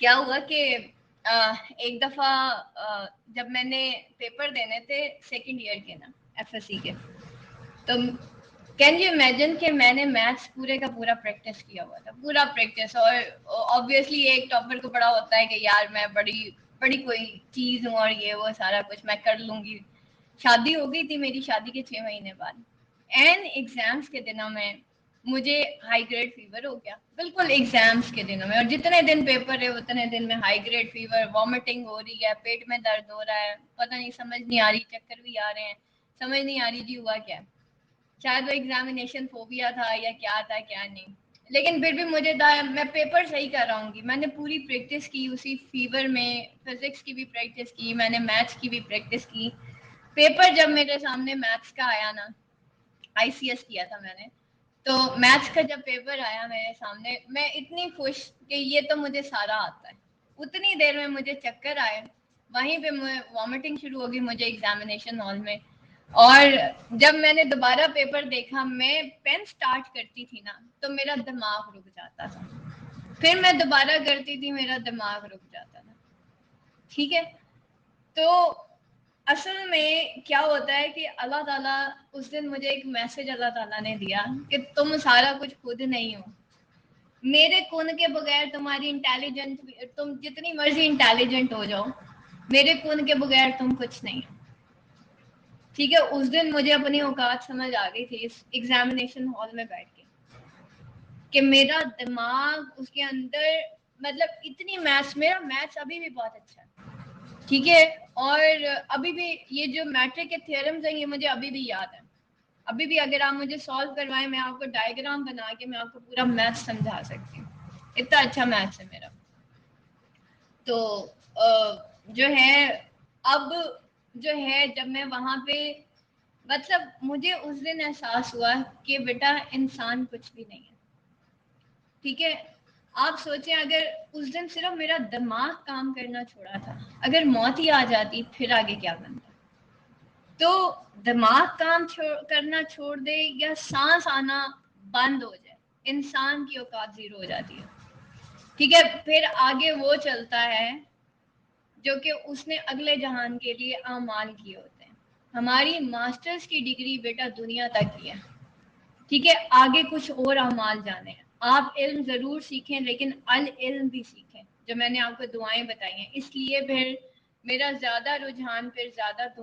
کیا ہوا کہ ایک دفعہ جب میں نے پیپر دینے تھے سیکنڈ ایئر کے نا ایف ایس سی کے، تو کین یو امیجن کہ میں نے میتھس پورے کا پورا پریکٹس کیا ہوا تھا، پورا پریکٹس. اور آبویسلی ایک ٹاپر کو بڑا ہوتا ہے کہ یار میں بڑی بڑی کوئی چیز ہوں اور یہ وہ سارا کچھ میں کر لوں گی. شادی ہو گئی تھی میری، شادی کے 6 مہینے بعد اینڈ ایگزامس کے دنوں میں مجھے ہائی گریڈ فیور ہو گیا، بالکل ایگزامس کے دنوں میں. اور جتنے دن پیپر ہے اتنے دن میں ہائی گریڈ فیور، وامٹنگ ہو رہی ہے، پیٹ میں درد ہو رہا ہے، پتہ نہیں سمجھ نہیں آ رہی، چکر بھی آ رہے ہیں، سمجھ نہیں آ رہی جی ہوا کیا. شاید وہ ایگزامینیشن فوبیا تھا یا کیا تھا کیا نہیں، لیکن پھر بھی مجھے تھا میں پیپر صحیح کر رہا ہوں گی. میں نے پوری پریکٹس کی اسی فیور میں، فزکس کی بھی پریکٹس کی، میں نے میتھس کی بھی پریکٹس کی. پیپر جب میرے سامنے میتھس کا آیا نا، آئی سی ایس کیا تھا میں نے، تو میتھس کا جب پیپر آیا میرے سامنے میں اتنی خوش کہ یہ تو مجھے سارا آتا ہے. اتنی دیر میں مجھے چکر آئے، وہیں پہ وامٹنگ شروع ہوگی مجھے ایگزامینیشن ہال میں. اور جب میں نے دوبارہ پیپر دیکھا، میں پین سٹارٹ کرتی تھی نا تو میرا دماغ رک جاتا تھا، پھر میں دوبارہ کرتی تھی میرا دماغ رک جاتا تھا. ٹھیک ہے، تو اصل میں کیا ہوتا ہے کہ اللہ تعالیٰ اس دن مجھے ایک میسج اللہ تعالیٰ نے دیا کہ تم سارا کچھ خود نہیں ہو. میرے کن کے بغیر تمہاری انٹیلیجنٹ، تم جتنی مرضی انٹیلیجنٹ ہو جاؤ، میرے کن کے بغیر تم کچھ نہیں ہو. ٹھیک ہے، اس دن مجھے اپنی اوقات سمجھ آ گئی تھی اس ایگزامینیشن ہال میں بیٹھ کے کہ میرا دماغ اس کے اندر، مطلب اتنی میتھس، میرا میتھس ابھی بھی بہت اچھا ہے. ٹھیک ہے، اور ابھی بھی یہ جو میٹرک کے تھیورمز ہیں یہ مجھے ابھی بھی یاد ہے. ابھی بھی اگر آپ مجھے سالو کروائیں، میں آپ کو ڈائیگرام بنا کے میں آپ کو پورا میتھس سمجھا سکتی ہوں، اتنا اچھا میتھس ہے میرا. تو جو ہے اب جو ہے جب میں وہاں پہ، مطلب مجھے اس دن احساس ہوا کہ بیٹا انسان کچھ بھی نہیں ہے. ٹھیک ہے، آپ سوچیں اگر اس دن صرف میرا دماغ کام کرنا چھوڑا تھا، اگر موت ہی آ جاتی پھر آگے کیا بنتا. تو دماغ کام کرنا چھوڑ دے یا سانس آنا بند ہو جائے، انسان کی اوقات زیرو ہو جاتی ہے. ٹھیک ہے، پھر آگے وہ چلتا ہے جو کہ اس نے اگلے جہان کے لیے اعمال کیے ہوتے ہیں. ہماری ماسٹرز کی ڈگری بیٹا دنیا تک کی ہے. ٹھیک ہے، آگے کچھ اور اعمال جانے ہیں. آپ علم ضرور سیکھیں لیکن العلم بھی سیکھیں، جو میں نے آپ کو دعائیں بتائی ہیں. اس لیے پھر میرا زیادہ رجحان پھر زیادہ